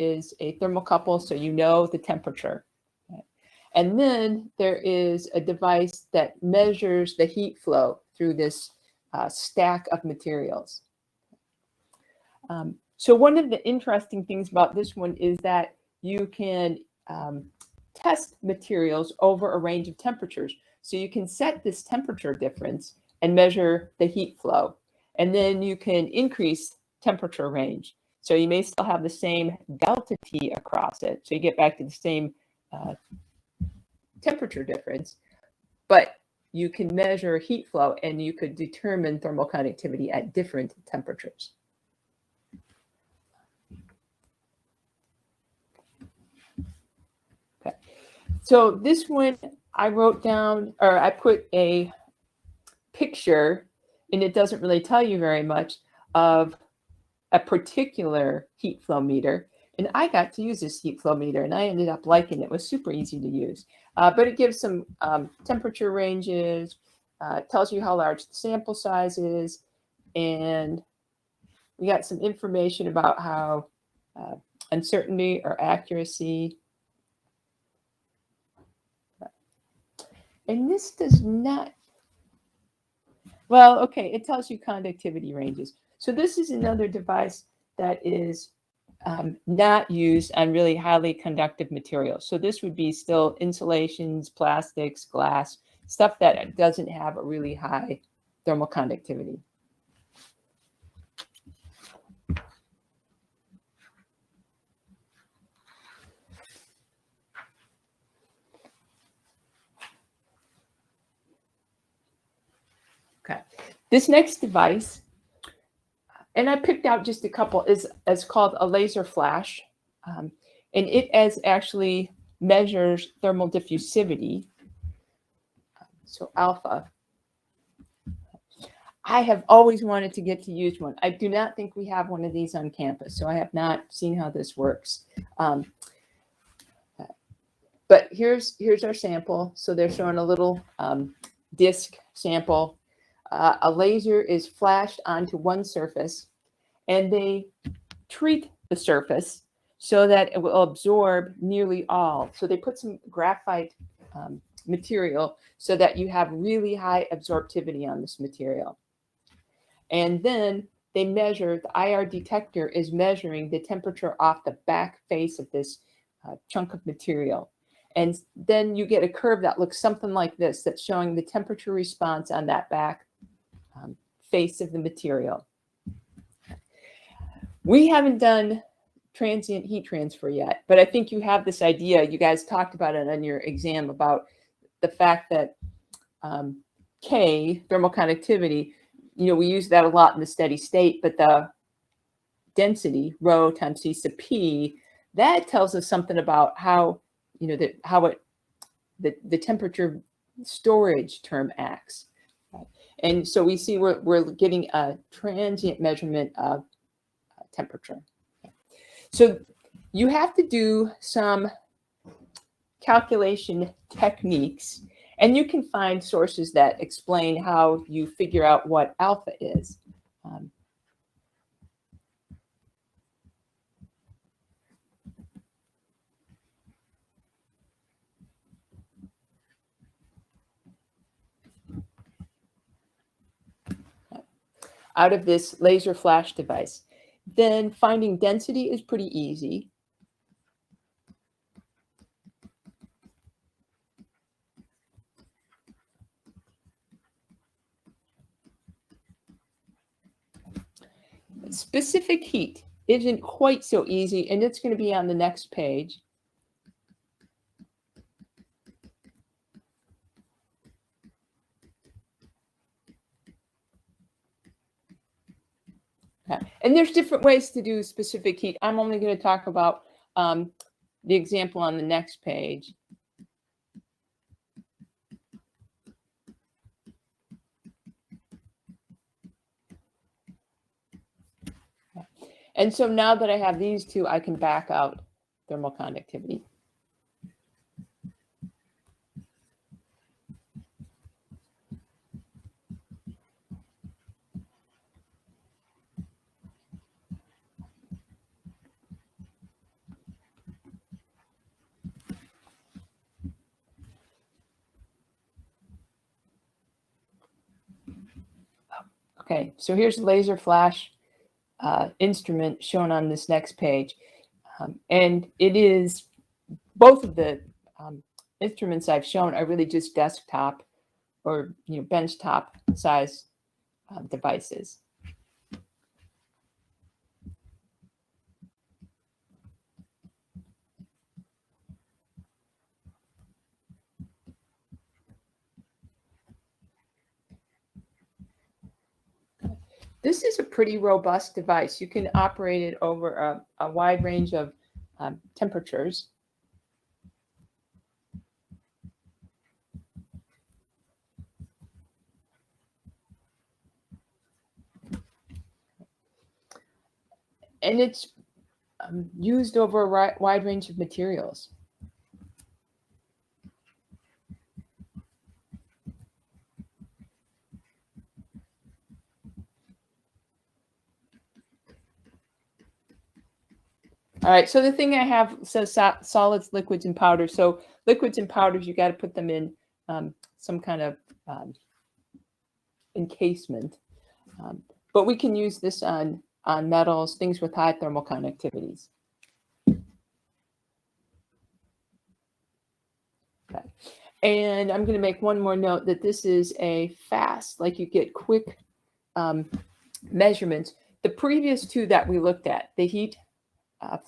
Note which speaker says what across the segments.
Speaker 1: is a thermocouple, so you know the temperature. Okay. And then there is a device that measures the heat flow through this stack of materials. So one of the interesting things about this one is that you can test materials over a range of temperatures. So you can set this temperature difference and measure the heat flow. And then you can increase temperature range. So you may still have the same delta T across it. So you get back to the same temperature difference, but you can measure heat flow and you could determine thermal conductivity at different temperatures. Okay. So this one I wrote down, or I put a picture, and it doesn't really tell you very much, of a particular heat flow meter. And I got to use this heat flow meter, and I ended up liking it. It was super easy to use. But it gives some temperature ranges, tells you how large the sample size is, and we got some information about how uncertainty or accuracy. And this does not, well, okay, it tells you conductivity ranges. So this is another device that is not used on really highly conductive materials. So this would be still insulations, plastics, glass, stuff that doesn't have a really high thermal conductivity. Okay, this next device, and I picked out just a couple, is called a laser flash. And it actually measures thermal diffusivity, so alpha. I have always wanted to get to use one. I do not think we have one of these on campus, so I have not seen how this works. But here's our sample. So they're showing a little disk sample. A laser is flashed onto one surface, and they treat the surface so that it will absorb nearly all. So they put some graphite material so that you have really high absorptivity on this material. And then they measure, the IR detector is measuring the temperature off the back face of this chunk of material. And then you get a curve that looks something like this, that's showing the temperature response on that back face of the material. We haven't done transient heat transfer yet, but I think you have this idea. You guys talked about it on your exam about the fact that K, thermal conductivity, we use that a lot in the steady state, but the density, rho times C sub P, that tells us something about how, the temperature storage term acts. And so we see we're getting a transient measurement of temperature. So you have to do some calculation techniques, and you can find sources that explain how you figure out what alpha is. Out of this laser flash device. Then finding density is pretty easy. Specific heat isn't quite so easy, and it's going to be on the next page. And there's different ways to do specific heat. I'm only going to talk about the example on the next page. And so now that I have these two, I can back out thermal conductivity. Okay, so here's a laser flash instrument shown on this next page. And it is, both of the instruments I've shown are really just desktop or benchtop size devices. This is a pretty robust device. You can operate it over a wide range of temperatures. And it's used over a wide range of materials. All right, so the thing I have says solids, liquids, and powders. So liquids and powders, you got to put them in some kind of encasement. But we can use this on metals, things with high thermal conductivities. Okay. And I'm going to make one more note that this is a fast, like you get quick measurements. The previous two that we looked at, the heat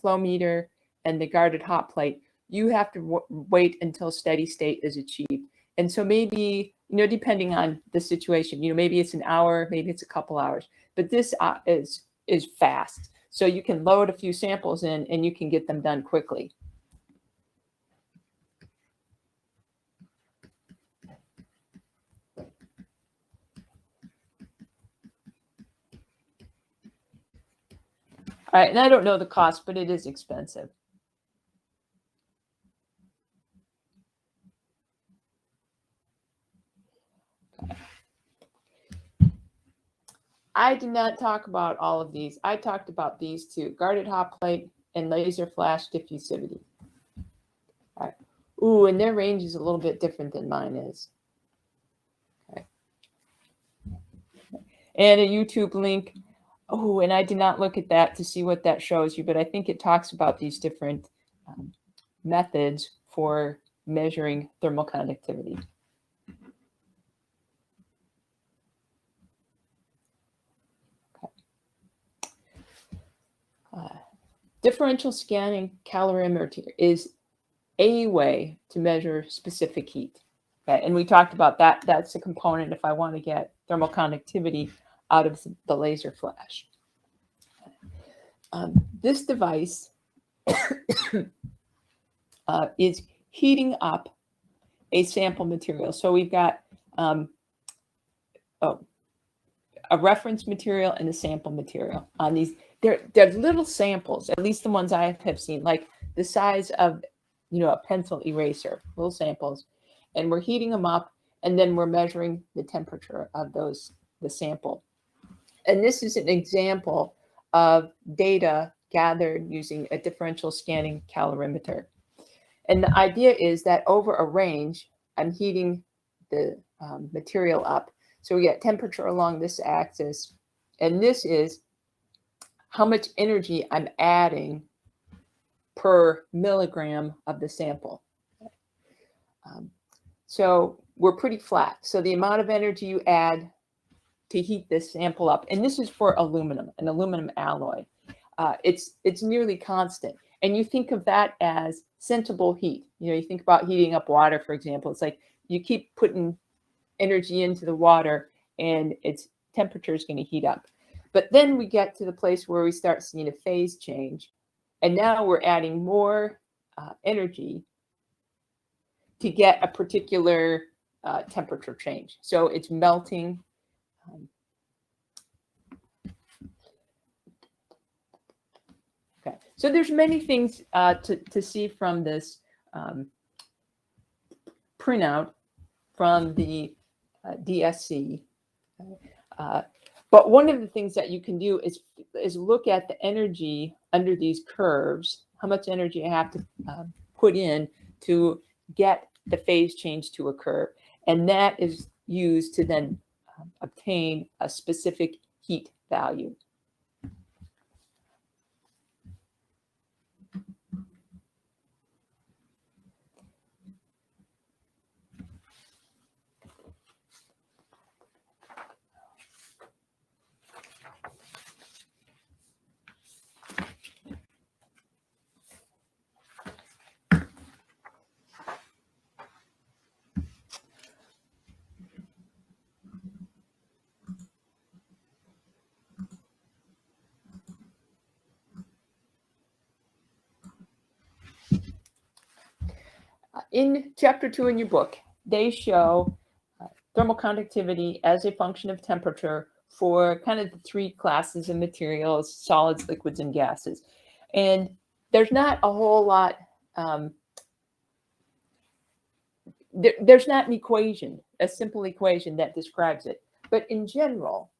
Speaker 1: flow meter and the guarded hot plate, you have to wait until steady state is achieved. And so maybe, depending on the situation, maybe it's an hour, maybe it's a couple hours, but this is fast. So you can load a few samples in and you can get them done quickly. All right, and I don't know the cost, but it is expensive. Okay. I did not talk about all of these. I talked about these two, guarded hot plate and laser flash diffusivity. All right. Ooh, and their range is a little bit different than mine is. Okay. And a YouTube link. Oh, and I did not look at that to see what that shows you, but I think it talks about these different methods for measuring thermal conductivity. Okay. Differential scanning calorimeter is a way to measure specific heat. Okay, and we talked about that. That's a component if I want to get thermal conductivity out of the laser flash. This device is heating up a sample material. So we've got a reference material and a sample material on these. They're little samples, at least the ones I have seen, like the size of a pencil eraser, little samples. And we're heating them up, and then we're measuring the temperature of the sample. And this is an example of data gathered using a differential scanning calorimeter. And the idea is that over a range, I'm heating the material up. So we get temperature along this axis, and this is how much energy I'm adding per milligram of the sample. So we're pretty flat. So the amount of energy you add to heat this sample up, and this is for aluminum, an aluminum alloy, it's nearly constant. And you think of that as sensible heat. You think about heating up water, for example. It's like you keep putting energy into the water and its temperature is going to heat up. But then we get to the place where we start seeing a phase change. And now we're adding more energy to get a particular temperature change. So it's melting. Okay, so there's many things to see from this printout from the DSC. But one of the things that you can do is look at the energy under these curves, how much energy I have to put in to get the phase change to occur. And that is used to then obtain a specific heat value. In chapter 2 in your book, they show thermal conductivity as a function of temperature for kind of the three classes of materials: solids, liquids, and gases. And there's not a whole lot, there's not an equation, a simple equation that describes it. But in general,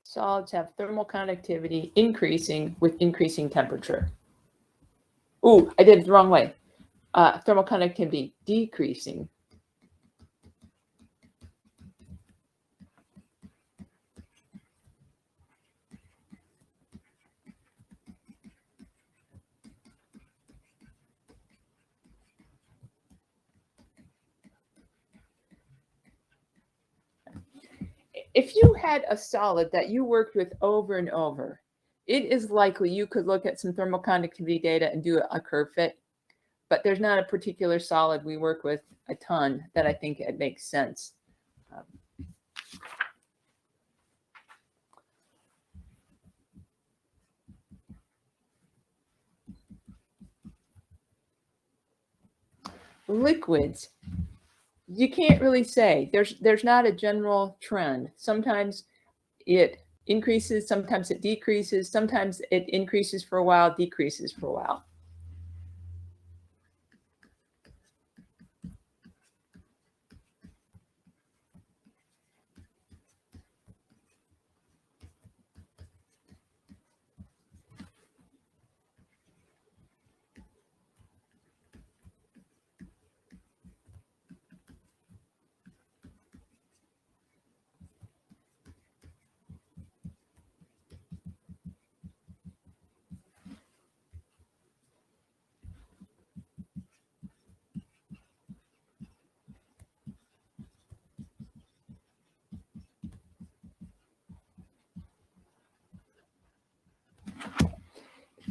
Speaker 1: solids have thermal conductivity increasing with increasing temperature. Oh, I did it the wrong way. Thermal conductivity decreasing if you had a solid that you worked with over and over, it is likely you could look at some thermal conductivity data and do a curve fit. But there's not a particular solid we work with a ton that I think it makes sense. Liquids, you can't really say. There's not a general trend. Sometimes it increases, sometimes it decreases, sometimes it increases for a while, decreases for a while.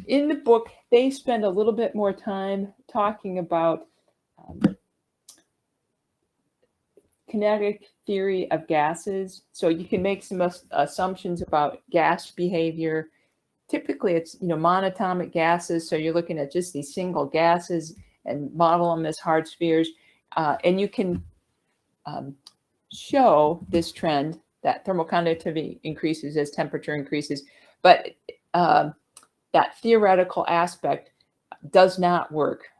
Speaker 1: In the book, they spend a little bit more time talking about kinetic theory of gases. So you can make some assumptions about gas behavior. Typically, it's monatomic gases. So you're looking at just these single gases and model them as hard spheres. And you can show this trend that thermal conductivity increases as temperature increases. But that theoretical aspect does not work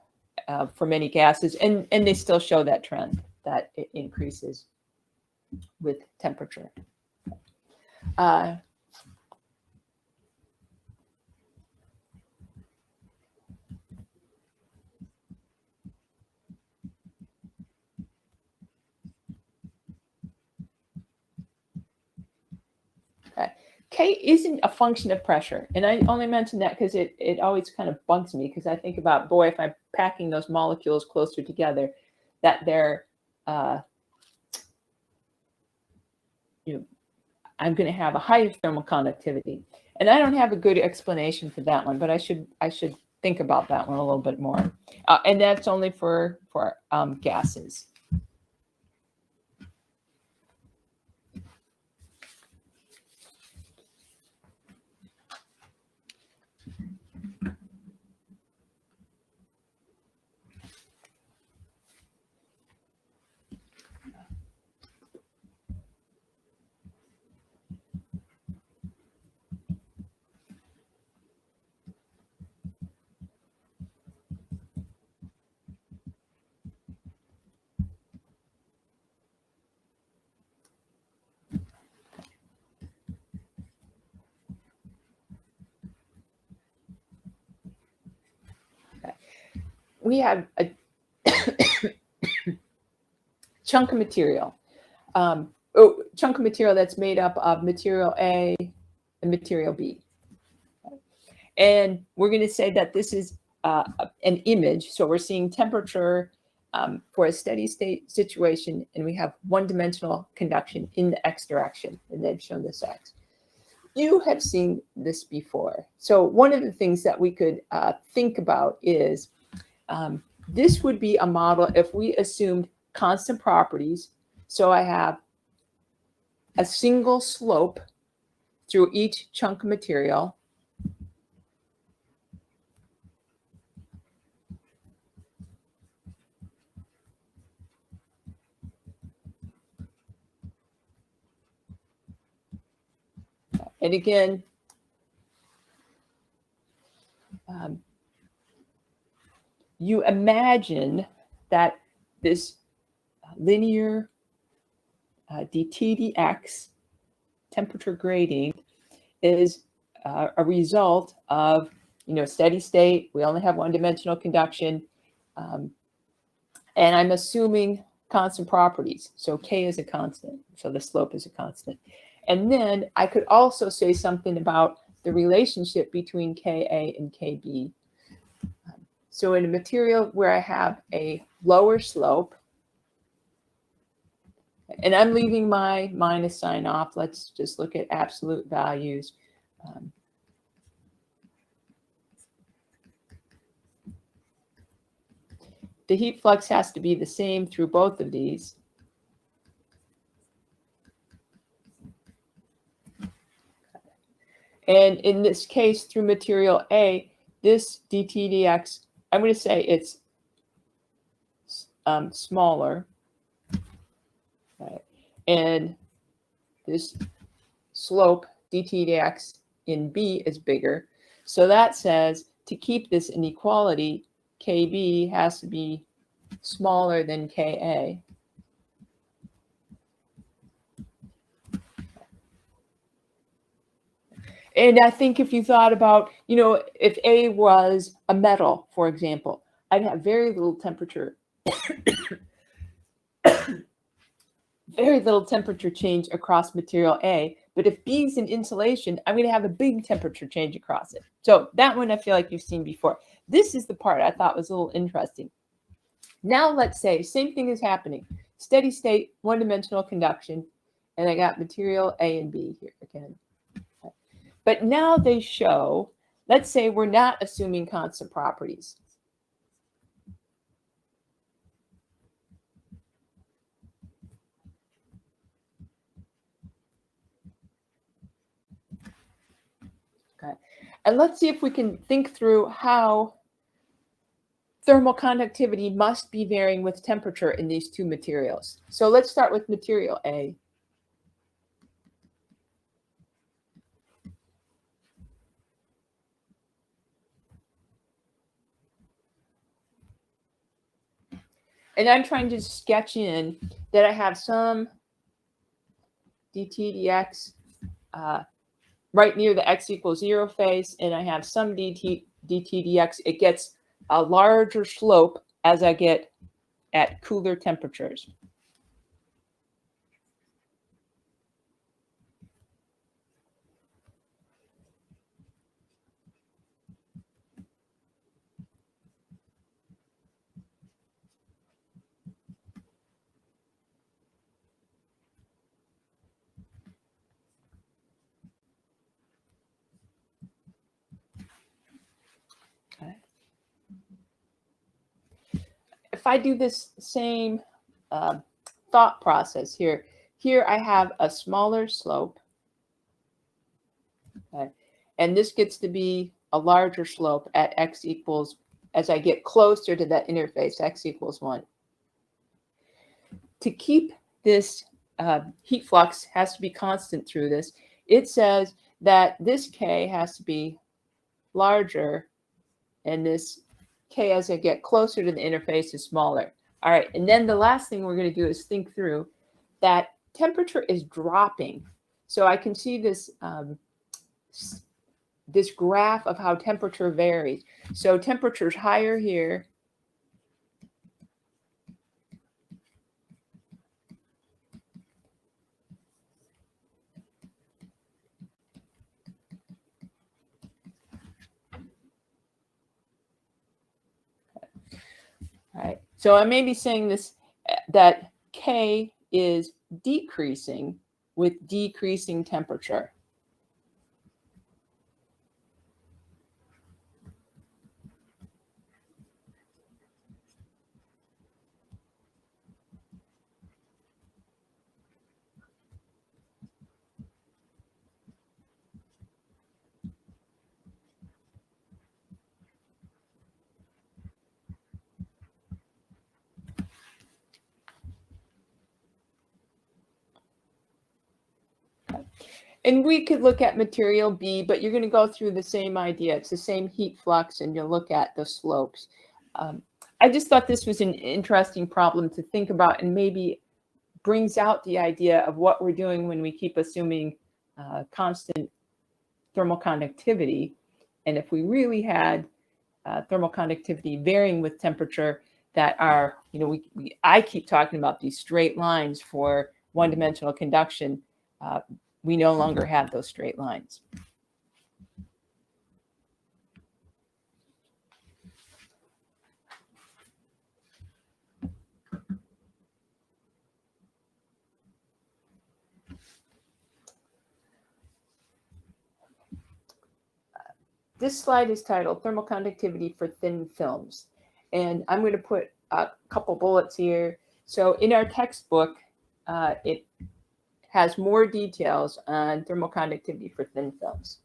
Speaker 1: for many gases, and they still show that trend that it increases with temperature. K isn't a function of pressure. And I only mention that because it always kind of bugs me, because I think about, boy, if I'm packing those molecules closer together, that they're, I'm going to have a higher thermal conductivity. And I don't have a good explanation for that one, but I should think about that one a little bit more. And that's only for gases. we have a chunk of material, chunk of material that's made up of material A and material B. And we're going to say that this is an image. So we're seeing temperature for a steady state situation, and we have one-dimensional conduction in the x direction, and they've shown this x. You have seen this before. So one of the things that we could think about is this would be a model if we assumed constant properties. So I have a single slope through each chunk of material. And again, you imagine that this linear dt dx temperature gradient is a result of, steady state. We only have one-dimensional conduction. And I'm assuming constant properties. So K is a constant. So the slope is a constant. And then I could also say something about the relationship between Ka and Kb. So in a material where I have a lower slope, and I'm leaving my minus sign off. Let's just look at absolute values. The heat flux has to be the same through both of these. And in this case, through material A, this dt dx, I'm going to say it's smaller. Right. And this slope dt dx in B is bigger. So that says to keep this inequality, Kb has to be smaller than Ka. And I think if you thought about, if A was a metal, for example, I'd have very little temperature, very little temperature change across material A. But if B is an insulation, I'm going to have a big temperature change across it. So that one I feel like you've seen before. This is the part I thought was a little interesting. Now let's say same thing is happening. Steady state, one-dimensional conduction, and I got material A and B here again. But now they show, let's say we're not assuming constant properties. Okay. And let's see if we can think through how thermal conductivity must be varying with temperature in these two materials. So let's start with material A. And I'm trying to sketch in that I have some dt dx right near the x equals 0 face, and I have some dt dx. It gets a larger slope as I get at cooler temperatures. Okay. If I do this same thought process here I have a smaller slope. Okay. And this gets to be a larger slope at x equals, as I get closer to that interface, x equals 1. To keep this heat flux has to be constant through this. It says that this K has to be larger, and this K as I get closer to the interface is smaller. All right, and then the last thing we're going to do is think through that temperature is dropping. So I can see this this graph of how temperature varies. So temperature's higher here, right? So I may be saying this, that K is decreasing with decreasing temperature. And we could look at material B, but you're going to go through the same idea. It's the same heat flux, and you'll look at the slopes. I just thought this was an interesting problem to think about, and maybe brings out the idea of what we're doing when we keep assuming constant thermal conductivity. And if we really had thermal conductivity varying with temperature that are, I keep talking about these straight lines for one-dimensional conduction. We no longer have those straight lines. This slide is titled Thermal Conductivity for Thin Films. And I'm going to put a couple bullets here. So in our textbook, it has more details on thermal conductivity for thin films.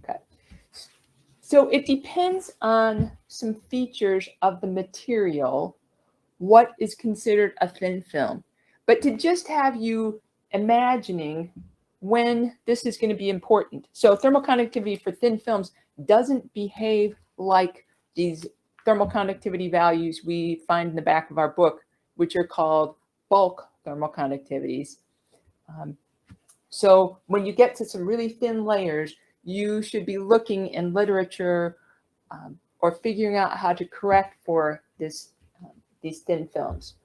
Speaker 1: Okay. So it depends on some features of the material, what is considered a thin film. But to just have you imagining when this is going to be important. So thermal conductivity for thin films doesn't behave like these thermal conductivity values we find in the back of our book, which are called bulk thermal conductivities. So when you get to some really thin layers, you should be looking in literature or figuring out how to correct for this, these thin films.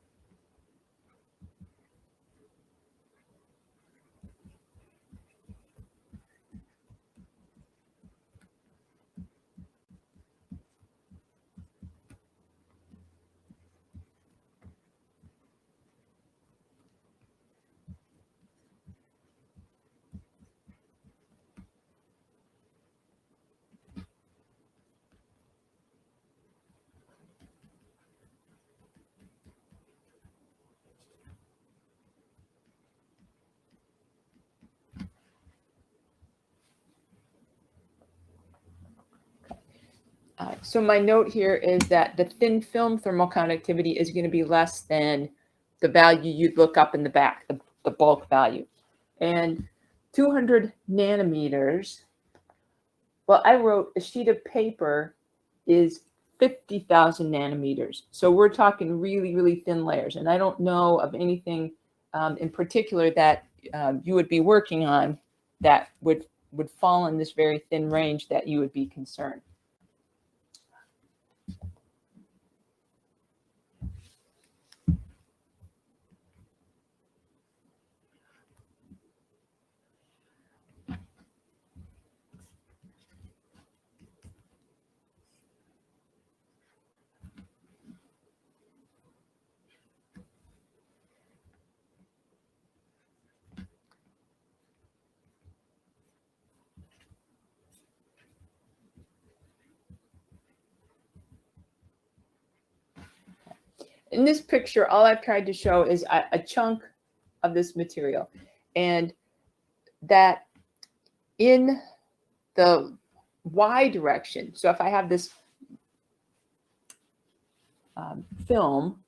Speaker 1: So my note here is that the thin film thermal conductivity is going to be less than the value you'd look up in the back, the bulk value. And 200 nanometers, well, I wrote a sheet of paper is 50,000 nanometers. So we're talking really, really thin layers. And I don't know of anything in particular that you would be working on that would fall in this very thin range that you would be concerned. In this picture, all I've tried to show is a chunk of this material, and that in the Y direction, so if I have this film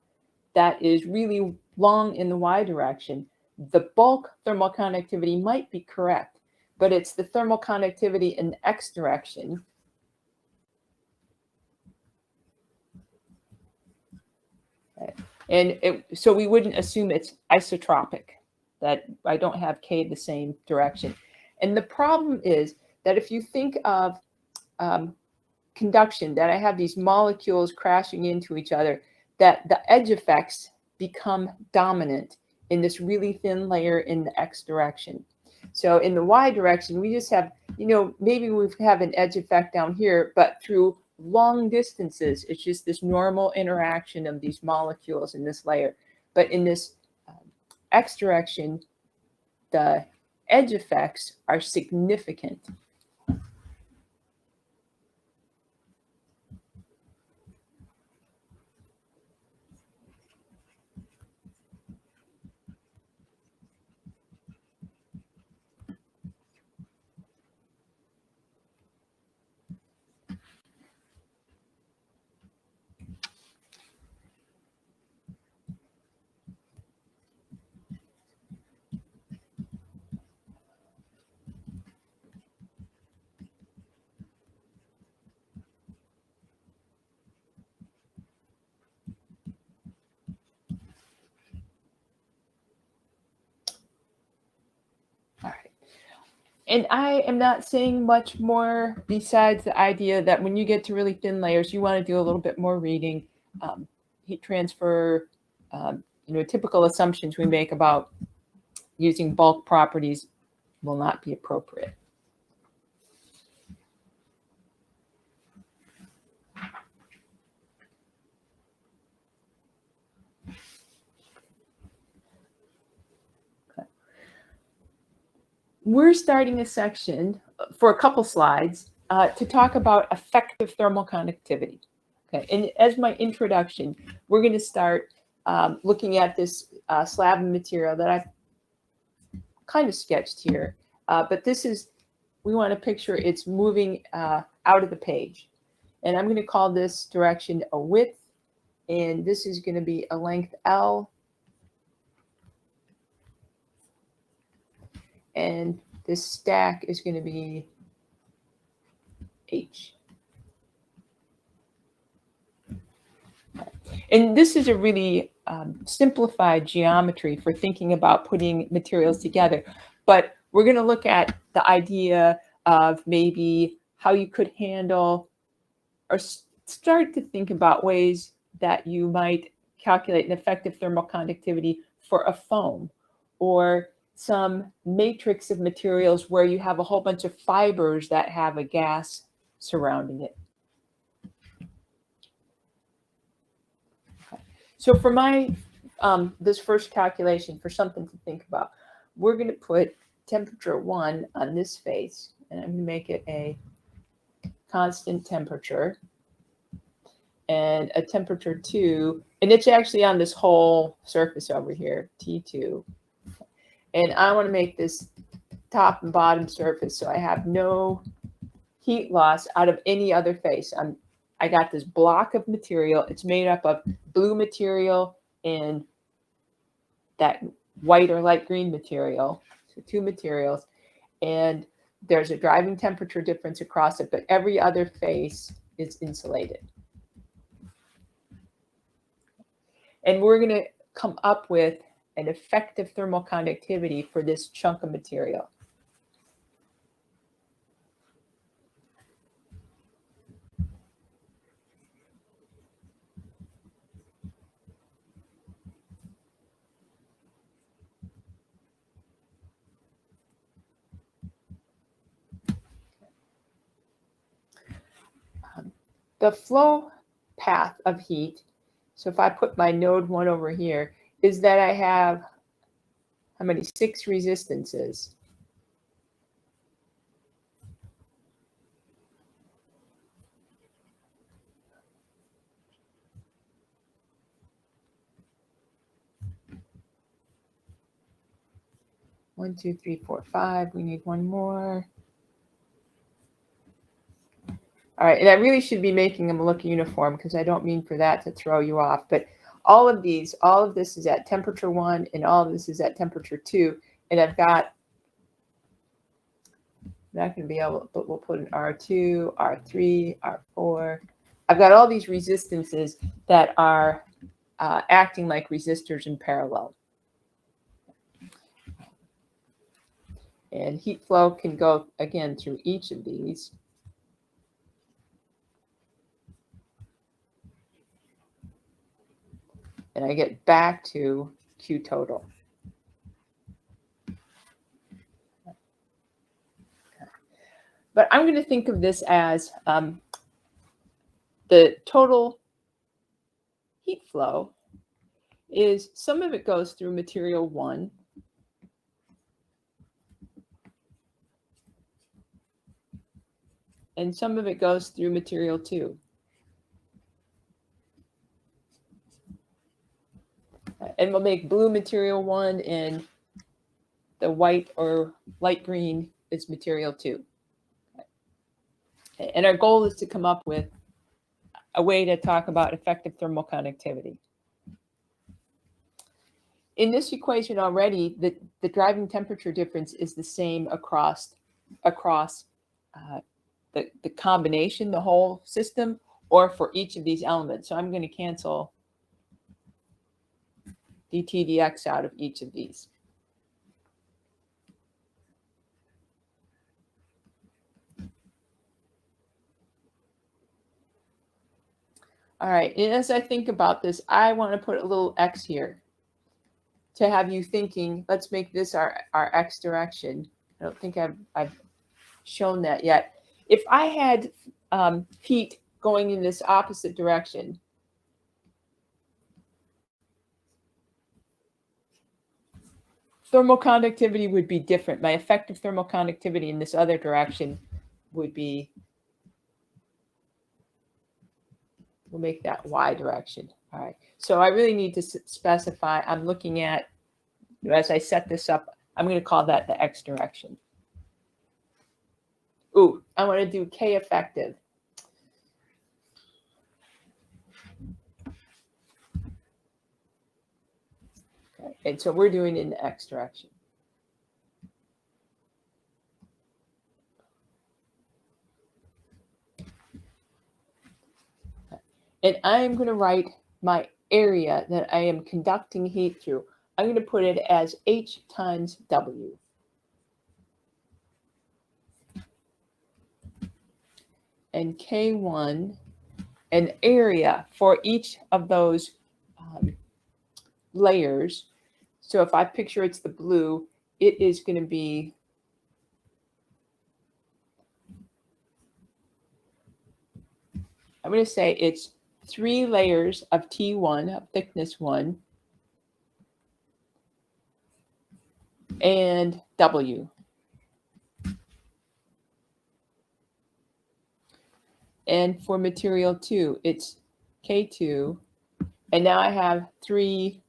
Speaker 1: that is really long in the Y direction, the bulk thermal conductivity might be correct, but it's the thermal conductivity in the X direction And so we wouldn't assume it's isotropic, that I don't have K the same direction. And the problem is that if you think of conduction, that I have these molecules crashing into each other, that the edge effects become dominant in this really thin layer in the X direction. So in the Y direction, we just have, maybe we have an edge effect down here, but through long distances, it's just this normal interaction of these molecules in this layer. But in this X direction, the edge effects are significant. All right. And I am not saying much more besides the idea that when you get to really thin layers, you want to do a little bit more reading. Heat transfer, typical assumptions we make about using bulk properties will not be appropriate. We're starting a section for a couple slides to talk about effective thermal conductivity. Okay, and as my introduction, we're going to start looking at this slab of material that I've kind of sketched here. But this is, we want to picture it's moving out of the page. And I'm going to call this direction a width, and this is going to be a length L. And this stack is going to be H. And this is a really simplified geometry for thinking about putting materials together. But we're going to look at the idea of maybe how you could handle or start to think about ways that you might calculate an effective thermal conductivity for a foam or some matrix of materials where you have a whole bunch of fibers that have a gas surrounding it. So for my this first calculation, for something to think about, we're going to put temperature 1 on this face, and I'm going to make it a constant temperature, and a temperature 2, and it's actually on this whole surface over here, T2. And I want to make this top and bottom surface so I have no heat loss out of any other face. I got this block of material. It's made up of blue material and that white or light green material, so 2 materials. And there's a driving temperature difference across it, but every other face is insulated. And we're going to come up with an effective thermal conductivity for this chunk of material. The flow path of heat, so if I put my node 1 over here, is that I have how many? 6 resistances. One, two, three, four, 5. We need one more. All right, and I really should be making them look uniform because I don't mean for that to throw you off. But all of this is at temperature 1, and all of this is at temperature 2. And I've got, not going to be able, but we'll put an R2, R3, R4. I've got all these resistances that are acting like resistors in parallel. And heat flow can go, again, through each of these. And I get back to Q total. But I'm going to think of this as the total heat flow is some of it goes through material 1. And some of it goes through material 2. And we'll make blue material 1 and the white or light green is material 2. And our goal is to come up with a way to talk about effective thermal conductivity. In this equation already, the driving temperature difference is the same across the combination, the whole system, or for each of these elements. So I'm going to cancel dt dx out of each of these. All right, and as I think about this, I want to put a little x here to have you thinking, let's make this our x direction. I don't think I've shown that yet. If I had heat going in this opposite direction, thermal conductivity would be different. My effective thermal conductivity in this other direction would be, we'll make that y direction. All right, so I really need to specify, I'm looking at, as I set this up, I'm going to call that the x direction. Ooh, I want to do K effective. Okay, and so we're doing it in the x direction. And I'm going to write my area that I am conducting heat through. I'm going to put it as H times W. And K1, an area for each of those layers. So if I picture it's the blue, it is going to be I'm going to say it's 3 layers of T1, of thickness 1, and W. And for material 2, it's K2. And now I have 3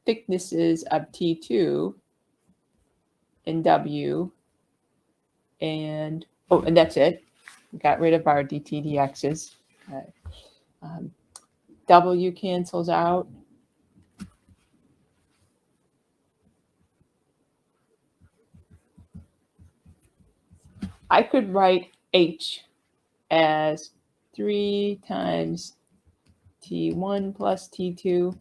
Speaker 1: thicknesses of T2 and W. And, oh, and that's it. We got rid of our dt dx's. Okay. W cancels out. I could write H as 3 times T1 plus T2 .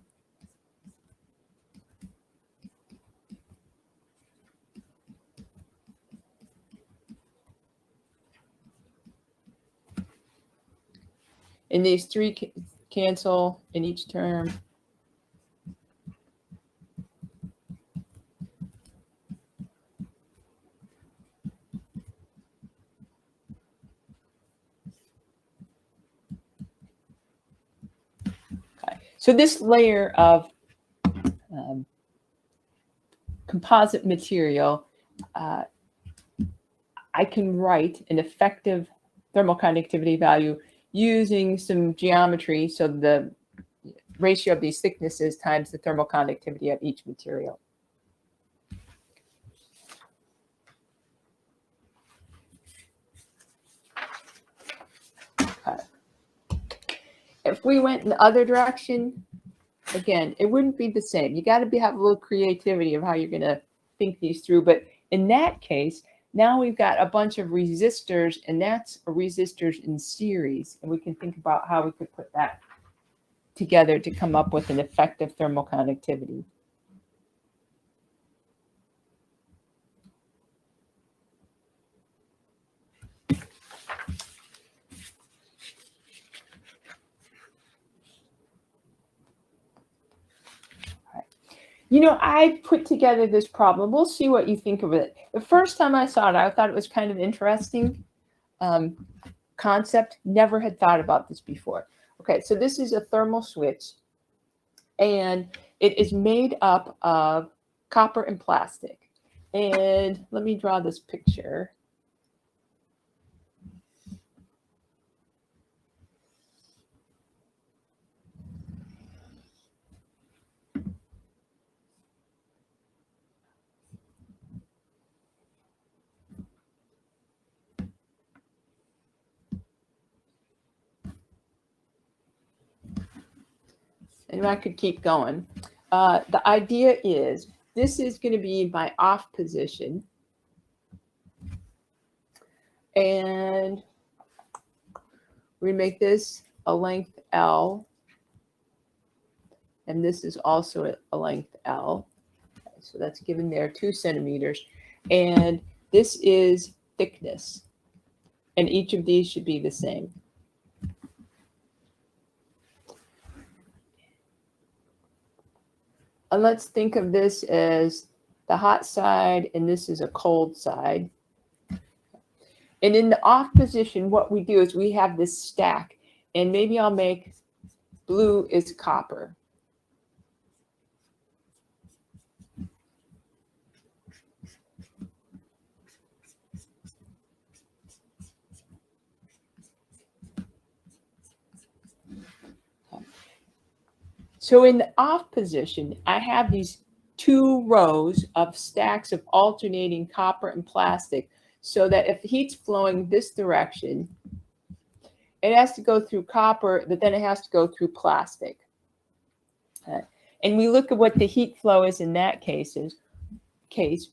Speaker 1: And these 3 cancel in each term. Okay. So this layer of composite material, I can write an effective thermal conductivity value using some geometry. So the ratio of these thicknesses times the thermal conductivity of each material. Okay. If we went in the other direction, again, it wouldn't be the same. You got to have a little creativity of how you're going to think these through. But in that case, now we've got a bunch of resistors, and that's resistors in series. And we can think about how we could put that together to come up with an effective thermal conductivity. You know, I put together this problem. We'll see what you think of it. The first time I saw it, I thought it was kind of interesting concept. Never had thought about this before. Okay, so this is a thermal switch, and it is made up of copper and plastic. And let me draw this picture. And I could keep going. The idea is this is going to be my off position. And we make this a length L. And this is also a length L. Okay, so that's given there 2 centimeters. And this is thickness. And each of these should be the same. And let's think of this as the hot side, and this is a cold side. And in the off position, what we do is we have this stack, and maybe I'll make blue is copper. So in the off position, I have these 2 rows of stacks of alternating copper and plastic, so that if the heat's flowing this direction, it has to go through copper, but then it has to go through plastic. And we look at what the heat flow is in that case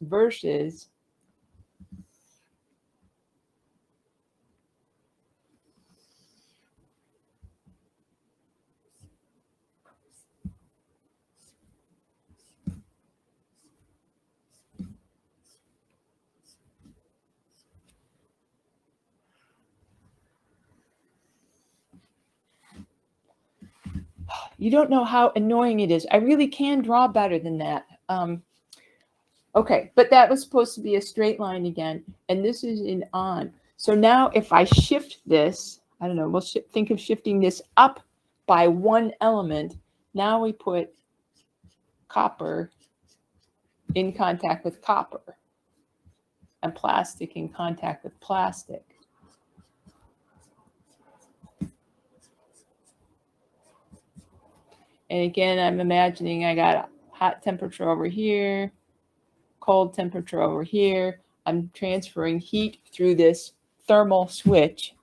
Speaker 1: versus you don't know how annoying it is. I really can draw better than that. Okay, but that was supposed to be a straight line again, and this is in on. So now if I shift this, I don't know, we'll think of shifting this up by 1 element. Now we put copper in contact with copper and plastic in contact with plastic. And again, I'm imagining I got a hot temperature over here, cold temperature over here. I'm transferring heat through this thermal switch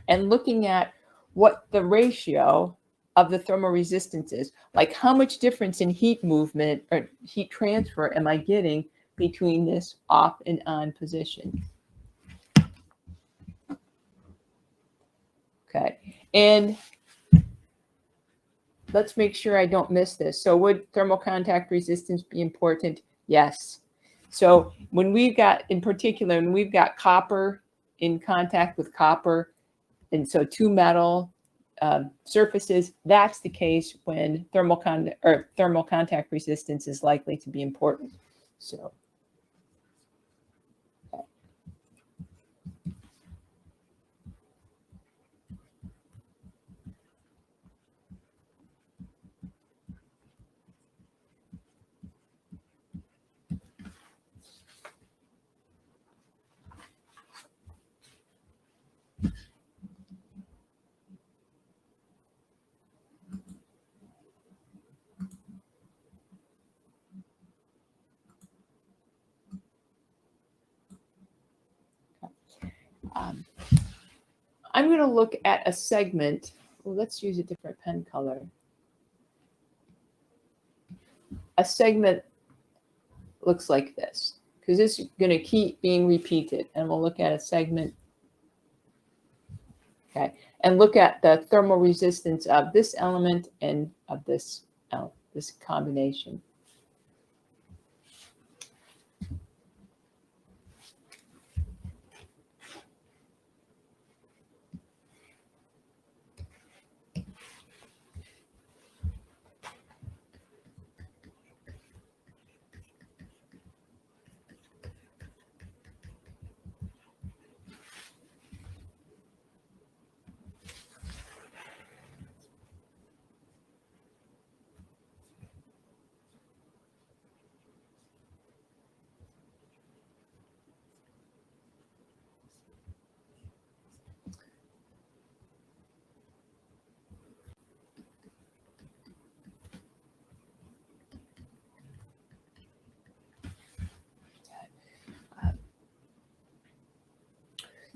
Speaker 1: and looking at what the ratio of the thermal resistance is. Like how much difference in heat movement or heat transfer am I getting between this off and on position? Okay, and let's make sure I don't miss this. So would thermal contact resistance be important? Yes. So when we've got, in particular, when we've got copper in contact with copper, and so 2 metal surfaces, that's the case when thermal contact resistance is likely to be important. So. I'm going to look at a segment. Well, let's use a different pen color. A segment looks like this, because this is going to keep being repeated. And we'll look at a segment. Okay. and look at the thermal resistance of this element and of this combination.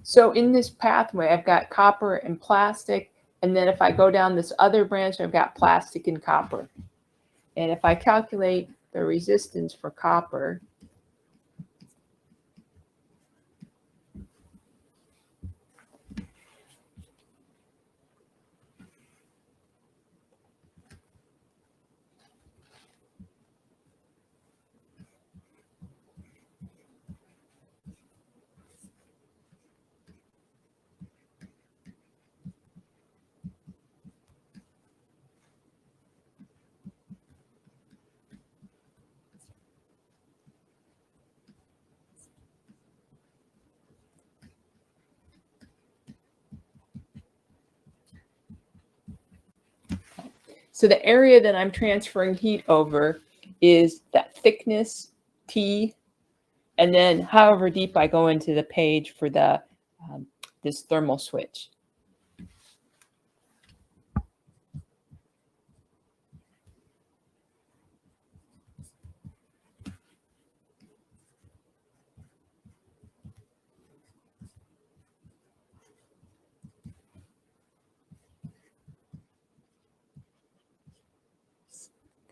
Speaker 1: So in this pathway, I've got copper and plastic. And then if I go down this other branch, I've got plastic and copper. And if I calculate the resistance for copper, so the area that I'm transferring heat over is that thickness, T, and then however deep I go into the page for the this thermal switch.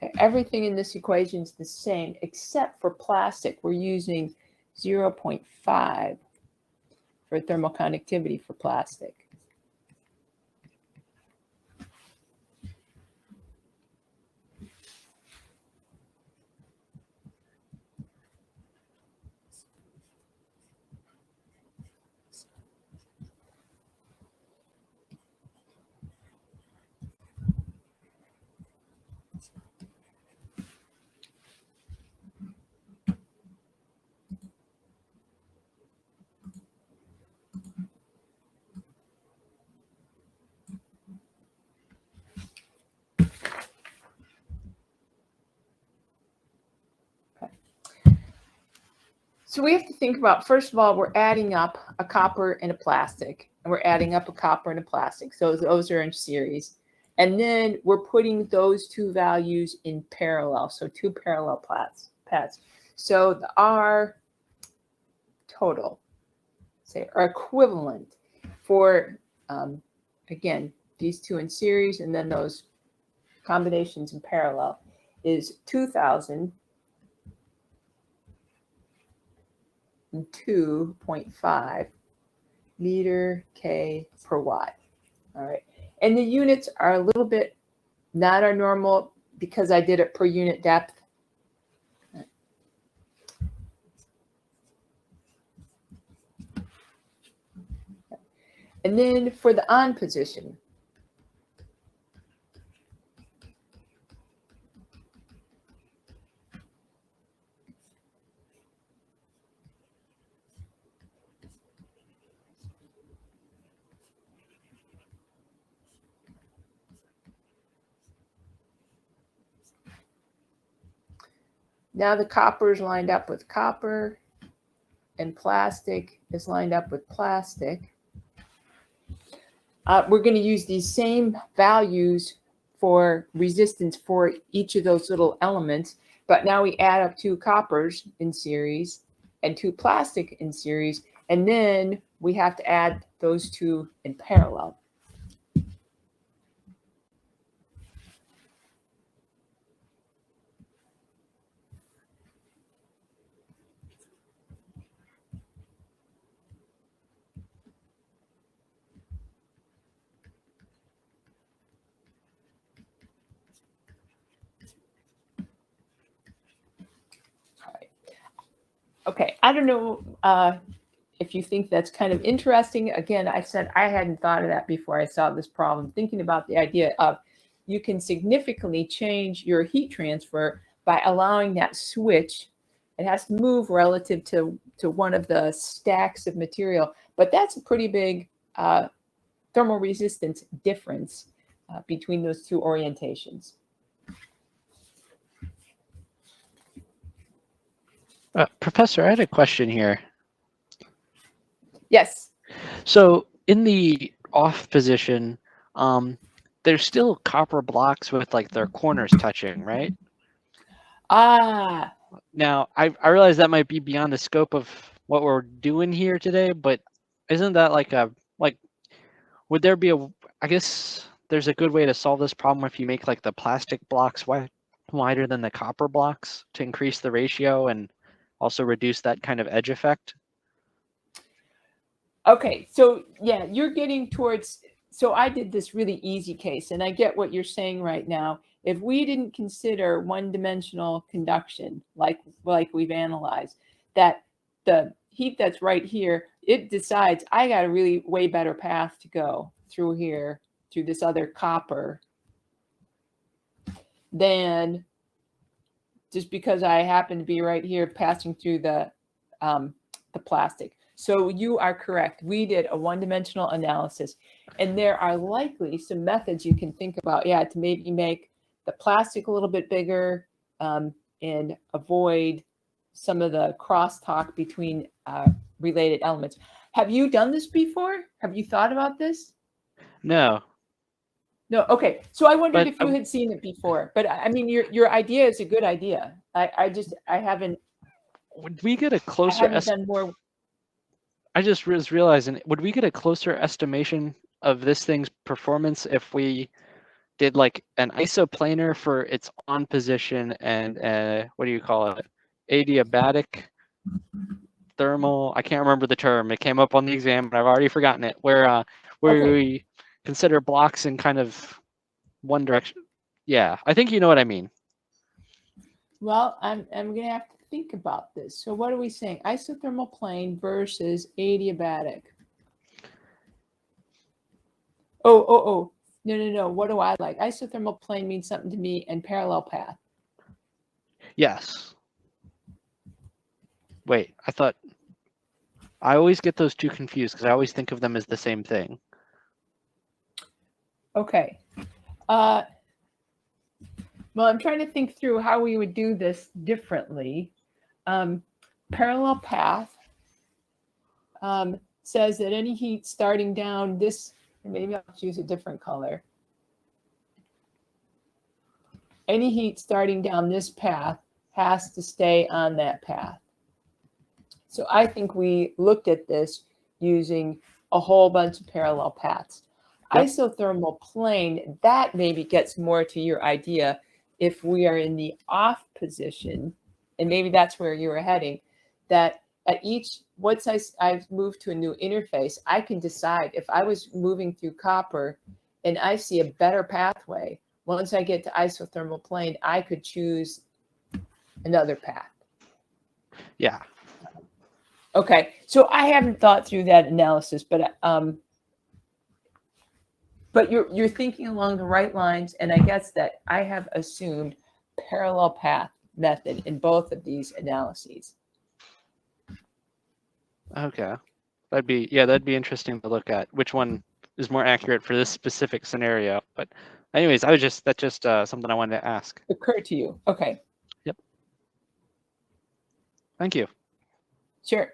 Speaker 1: Okay, everything in this equation is the same except for plastic. We're using 0.5 for thermal conductivity for plastic. So we have to think about, first of all, we're adding up a copper and a plastic, and we're adding up a copper and a plastic. So those are in series. And then we're putting those two values in parallel, so two parallel paths. So the R total, say, are equivalent for, again, these two in series and then those combinations in parallel is 2,002.5 meter K per watt. All right. And the units are a little bit not our normal because I did it per unit depth. And then for the on position, now the copper is lined up with copper and plastic is lined up with plastic. We're going to use these same values for resistance for each of those little elements, but now we add up two coppers in series and two plastic in series, and then we have to add those two in parallel. Okay, I don't know if you think that's kind of interesting. Again, I said I hadn't thought of that before I saw this problem, thinking about the idea of you can significantly change your heat transfer by allowing that switch. It has to move relative to one of the stacks of material, but that's a pretty big thermal resistance difference between those two orientations.
Speaker 2: Professor, I had a question here.
Speaker 1: Yes.
Speaker 2: So in the off position, there's still copper blocks with like their corners touching, right?
Speaker 1: Ah.
Speaker 2: Now, I realize that might be beyond the scope of what we're doing here today, but isn't that like would there be I guess there's a good way to solve this problem if you make like the plastic blocks wider than the copper blocks to increase the ratio and also reduce that kind of edge effect?
Speaker 1: Okay, so yeah, you're getting towards, so I did this really easy case, and I get what you're saying right now. If we didn't consider one-dimensional conduction, like we've analyzed, that the heat that's right here, it decides I got a really way better path to go through here, through this other copper, than just because I happen to be right here passing through the plastic. So you are correct. We did a one-dimensional analysis, and there are likely some methods you can think about, yeah, to maybe make the plastic a little bit bigger and avoid some of the crosstalk between related elements. Have you done this before? Have you thought about this?
Speaker 2: No.
Speaker 1: No. Okay. So I wondered
Speaker 2: But
Speaker 1: if you had seen it before, but I mean, your idea is a good idea. I haven't.
Speaker 2: Would we get a
Speaker 1: I
Speaker 2: closer
Speaker 1: haven't done more.
Speaker 2: I just was realizing, would we get a closer estimation of this thing's performance if we did like an isoplanar for its on position and what do you call it? Adiabatic thermal. I can't remember the term. It came up on the exam, but I've already forgotten it. Where
Speaker 1: Okay.
Speaker 2: we consider blocks in kind of one direction. Yeah, I think you know what I mean.
Speaker 1: Well, I'm gonna have to think about this. So what are we saying? Isothermal plane versus adiabatic. Oh. No. What do I like? Isothermal plane means something to me, and parallel path.
Speaker 2: Yes. Wait, I always get those two confused because I always think of them as the same thing.
Speaker 1: Okay. Well, I'm trying to think through how we would do this differently. Parallel path says that any heat starting down this, maybe I'll choose a different color. Any heat starting down this path has to stay on that path. So I think we looked at this using a whole bunch of parallel paths. Yep. Isothermal plane, that maybe gets more to your idea if we are in the off position, and maybe that's where you were heading, that at each, once I've moved to a new interface, I can decide if I was moving through copper and I see a better pathway, once I get to isothermal plane, I could choose another path.
Speaker 2: Yeah.
Speaker 1: Okay, so I haven't thought through that analysis, but you're thinking along the right lines, and I guess that I have assumed parallel path method in both of these analyses.
Speaker 2: Okay, that'd be interesting to look at which one is more accurate for this specific scenario. But anyways, that's just something I wanted to ask.
Speaker 1: Occurred to you? Okay.
Speaker 2: Yep. Thank you.
Speaker 1: Sure.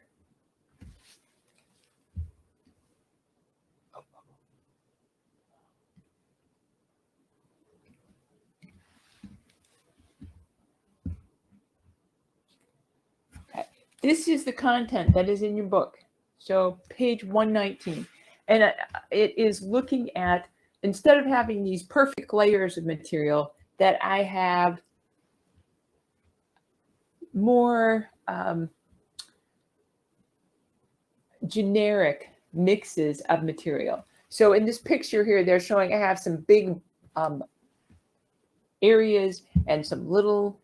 Speaker 1: This is the content that is in your book. So page 119. And it is looking at, instead of having these perfect layers of material, that I have more generic mixes of material. So in this picture here, they're showing I have some big areas and some little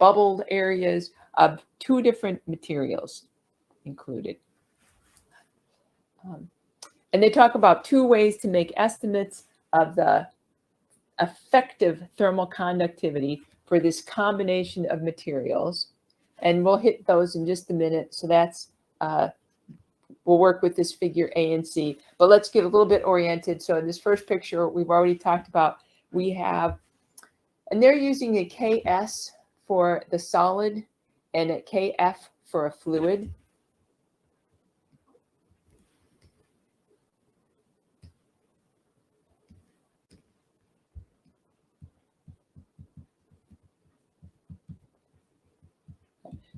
Speaker 1: bubbled areas of two different materials included. And they talk about two ways to make estimates of the effective thermal conductivity for this combination of materials. And we'll hit those in just a minute. So that's, we'll work with this figure A and C. But let's get a little bit oriented. So in this first picture, we've already talked about, we have, and they're using a KS for the solid and a KF for a fluid.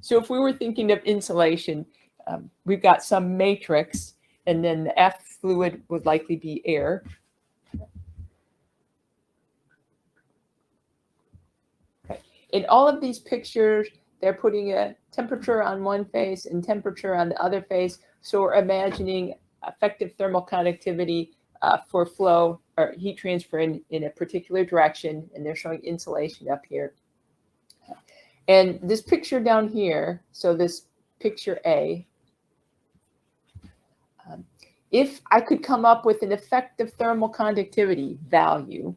Speaker 1: So if we were thinking of insulation, we've got some matrix, and then the F fluid would likely be air. Okay. In all of these pictures, they're putting a temperature on one face and temperature on the other face. So we're imagining effective thermal conductivity for flow or heat transfer in a particular direction, and they're showing insulation up here. And this picture down here, so this picture A, if I could come up with an effective thermal conductivity value,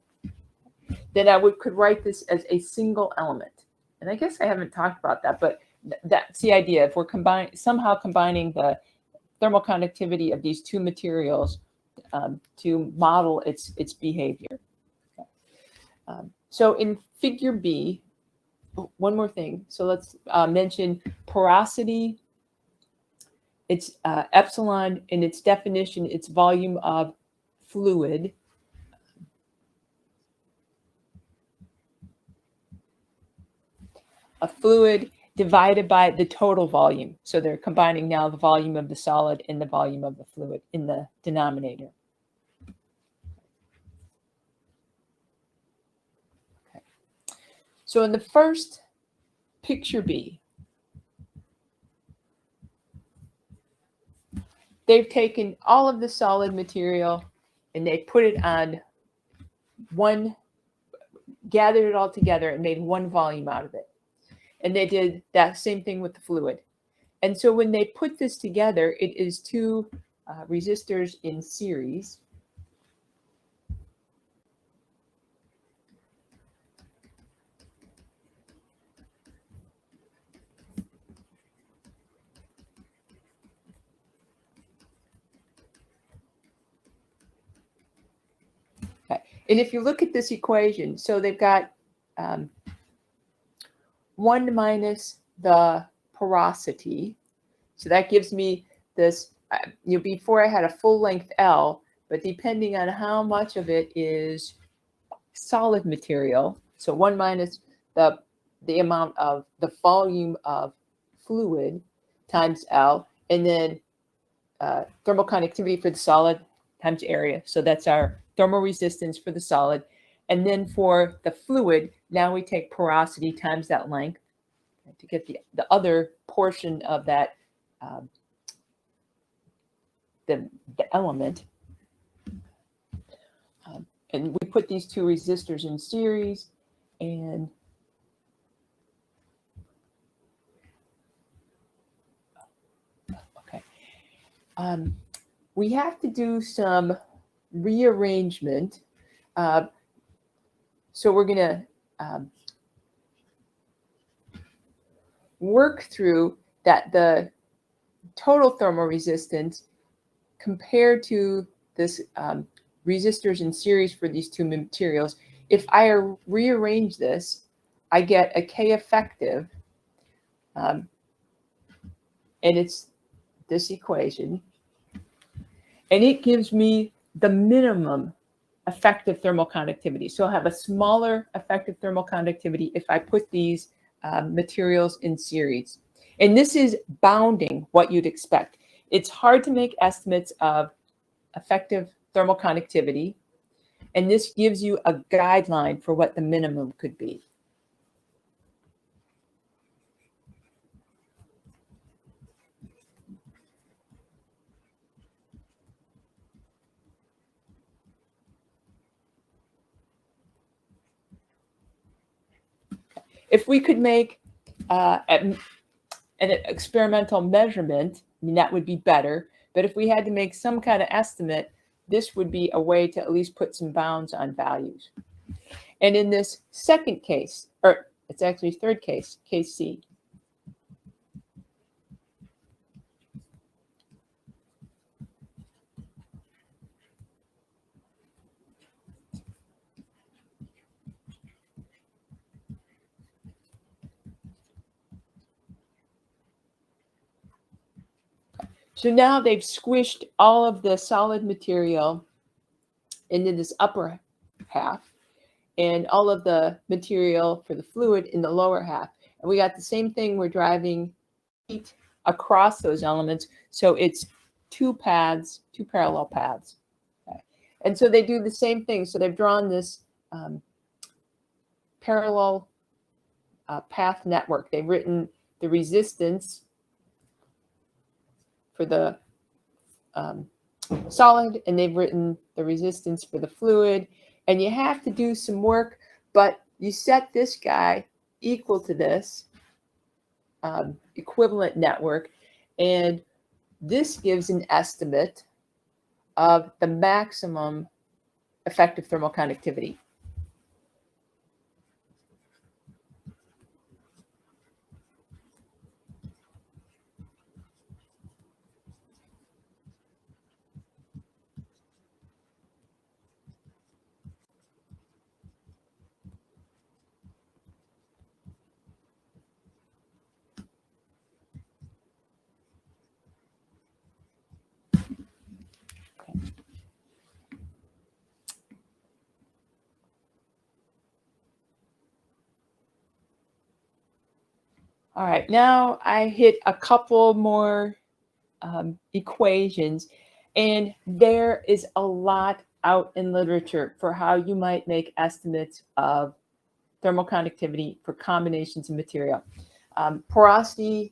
Speaker 1: then I could write this as a single element. And I guess I haven't talked about that, but that's the idea. If we're somehow combining the thermal conductivity of these two materials to model its behavior. So in figure B, one more thing. So let's mention porosity. It's epsilon in its definition, its volume of fluid. A fluid divided by the total volume. So they're combining now the volume of the solid and the volume of the fluid in the denominator. Okay. So in the first picture B, they've taken all of the solid material and they put it on one, gathered it all together and made one volume out of it. And they did that same thing with the fluid. And so when they put this together, it is two resistors in series. Okay. And if you look at this equation, so they've got 1 minus the porosity. So that gives me this, before I had a full length L, but depending on how much of it is solid material, so 1 minus the amount of the volume of fluid times L, and then thermal conductivity for the solid times area. So that's our thermal resistance for the solid. And then for the fluid, now we take porosity times that length to get the other portion of that, the element. And we put these two resistors in series, and okay. We have to do some rearrangement. So we're going to work through that the total thermal resistance compared to this resistors in series for these two materials. If I rearrange this, I get a K effective, and it's this equation, and it gives me the minimum effective thermal conductivity. So I'll have a smaller effective thermal conductivity if I put these materials in series. And this is bounding what you'd expect. It's hard to make estimates of effective thermal conductivity, and this gives you a guideline for what the minimum could be. If we could make an experimental measurement, I mean, that would be better. But if we had to make some kind of estimate, this would be a way to at least put some bounds on values. And in this second case, or it's actually third case, case C, so now they've squished all of the solid material into this upper half and all of the material for the fluid in the lower half. And we got the same thing. We're driving heat across those elements. So it's two paths, two parallel paths. Okay. And so they do the same thing. So they've drawn this parallel path network. They've written the resistance for the solid, and they've written the resistance for the fluid. And you have to do some work, but you set this guy equal to this equivalent network, and this gives an estimate of the maximum effective thermal conductivity. All right, now I hit a couple more equations, and there is a lot out in literature for how you might make estimates of thermal conductivity for combinations of material. Porosity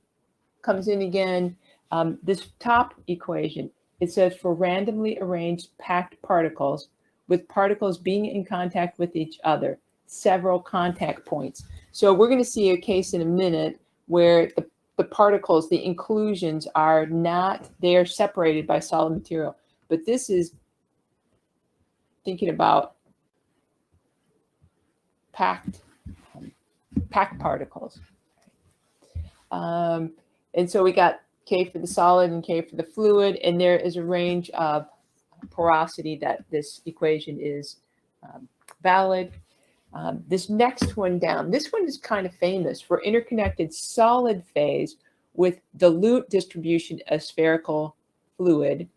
Speaker 1: comes in again. This top equation, it says for randomly arranged packed particles with particles being in contact with each other, several contact points. So we're going to see a case in a minute where the particles, the inclusions are not, they are separated by solid material. But this is thinking about packed particles. And so we got K for the solid and K for the fluid, and there is a range of porosity that this equation is valid. This next one down, this one is kind of famous for interconnected solid phase with dilute distribution of spherical fluid.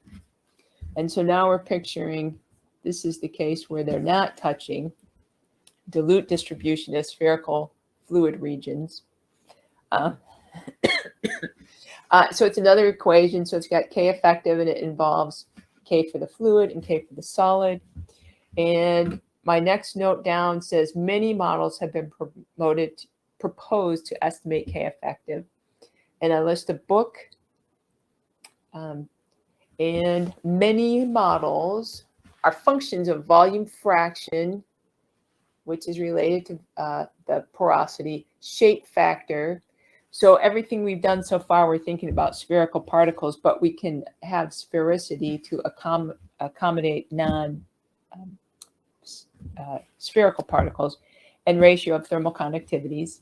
Speaker 1: And so now we're picturing, this is the case where they're not touching, dilute distribution of spherical fluid regions. So it's another equation. So it's got K effective, and it involves K for the fluid and K for the solid. And my next note down says many models have been proposed to estimate K effective. And I list a book. And many models are functions of volume fraction, which is related to the porosity, shape factor. So everything we've done so far, we're thinking about spherical particles, but we can have sphericity to accommodate spherical particles, and ratio of thermal conductivities.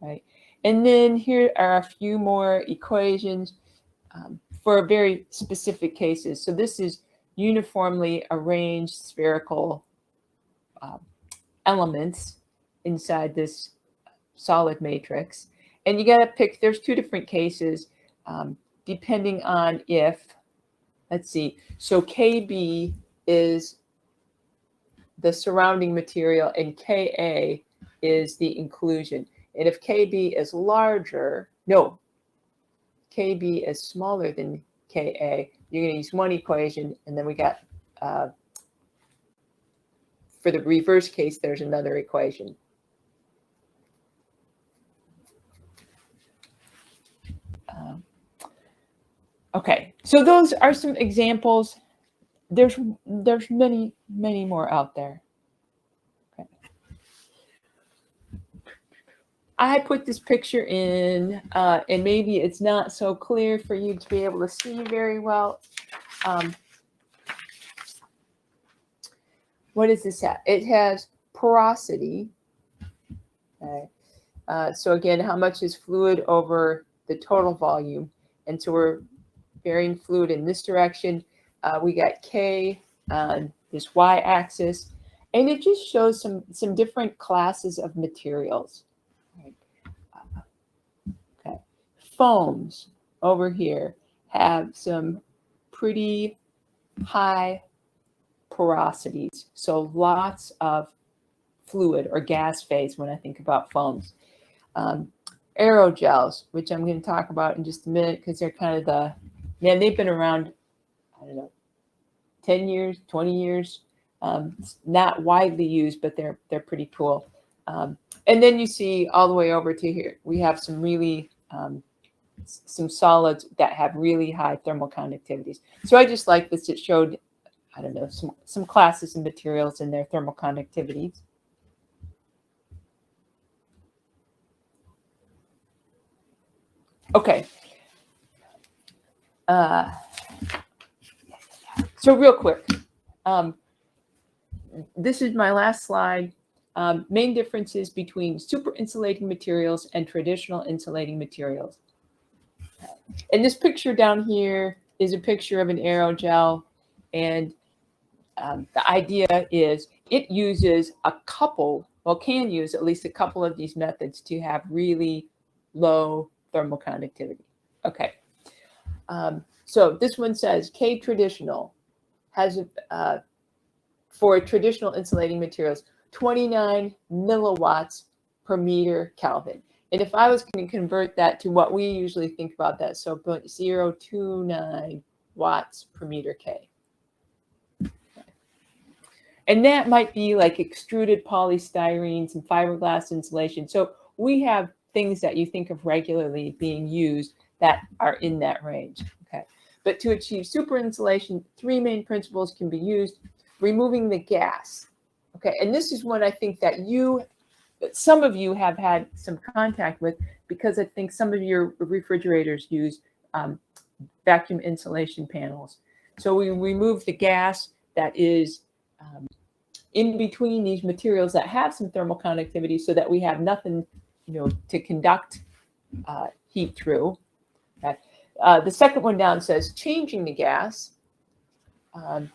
Speaker 1: Right. And then here are a few more equations for very specific cases. So this is uniformly arranged spherical elements inside this solid matrix. And you got to pick, there's two different cases depending on if, let's see, so KB is the surrounding material and Ka is the inclusion. And if KB is larger, no, KB is smaller than Ka, you're going to use one equation, and then we got, for the reverse case, there's another equation. Okay, so those are some examples. There's many, many more out there. Okay. I put this picture in, and maybe it's not so clear for you to be able to see very well. What does this have? It has porosity. Okay. So again, how much is fluid over the total volume? And so we're varying fluid in this direction. We got K on this y-axis, and it just shows some different classes of materials. Right. Okay. Foams over here have some pretty high porosities, so lots of fluid or gas phase when I think about foams. Aerogels, which I'm going to talk about in just a minute because they're kind of they've been around, I don't know, 10 years, 20 years. Not widely used, but they're pretty cool. And then you see all the way over to here, we have some really, some solids that have really high thermal conductivities. So I just like this. It showed, I don't know, some classes of materials and their thermal conductivities. Okay. So real quick, this is my last slide. Main differences between super insulating materials and traditional insulating materials. And this picture down here is a picture of an aerogel. And the idea is it uses a couple, well, can use at least a couple of these methods to have really low thermal conductivity. Okay. So this one says K traditional has, for traditional insulating materials, 29 milliwatts per meter Kelvin. And if I was going to convert that to what we usually think about that, so 0.029 watts per meter K. And that might be like extruded polystyrenes and fiberglass insulation. So we have things that you think of regularly being used that are in that range. Okay. But to achieve super insulation, three main principles can be used. Removing the gas. Okay. And this is one I think that some of you have had some contact with, because I think some of your refrigerators use vacuum insulation panels. So we remove the gas that is in between these materials that have some thermal conductivity, so that we have nothing, to conduct heat through. Okay. The second one down says changing the gas. And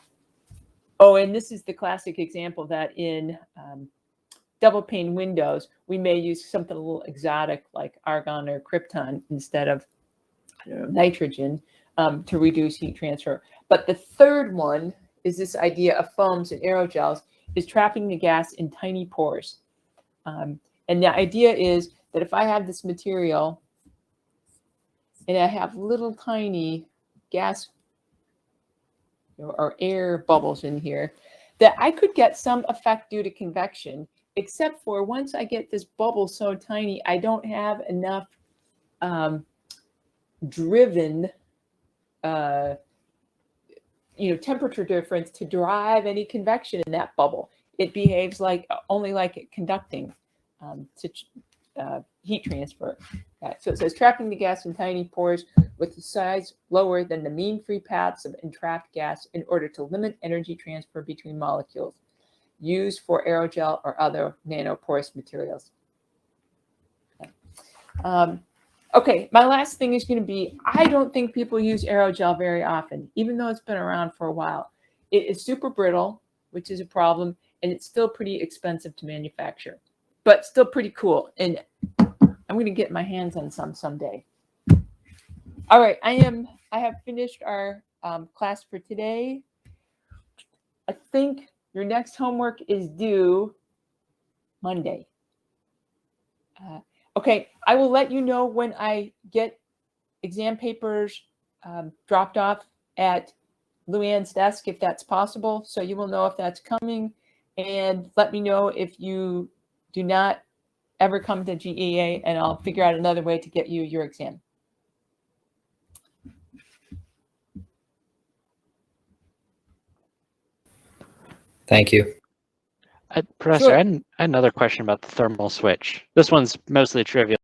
Speaker 1: this is the classic example that in double pane windows, we may use something a little exotic like argon or krypton instead of, I don't know, nitrogen to reduce heat transfer. But the third one is this idea of foams and aerogels, is trapping the gas in tiny pores. And the idea is that if I have this material and I have little tiny gas or air bubbles in here, that I could get some effect due to convection, except for once I get this bubble so tiny, I don't have enough driven temperature difference to drive any convection in that bubble. It behaves only like conducting heat transfer. Okay. So it says trapping the gas in tiny pores with the size lower than the mean free paths of entrapped gas in order to limit energy transfer between molecules. Used for aerogel or other nanoporous materials. Okay, my last thing is going to be, I don't think people use aerogel very often, even though it's been around for a while. It is super brittle, which is a problem, and it's still pretty expensive to manufacture, but still pretty cool. And I'm going to get my hands on some someday. All right, I have finished our class for today. I think your next homework is due Monday. Okay, I will let you know when I get exam papers dropped off at Luann's desk, if that's possible. So you will know if that's coming. And let me know if you do not ever come to GEA, and I'll figure out another way to get you your exam.
Speaker 3: Thank you.
Speaker 2: Professor,
Speaker 1: Sure.
Speaker 2: I had another question about the thermal switch. This one's mostly trivial.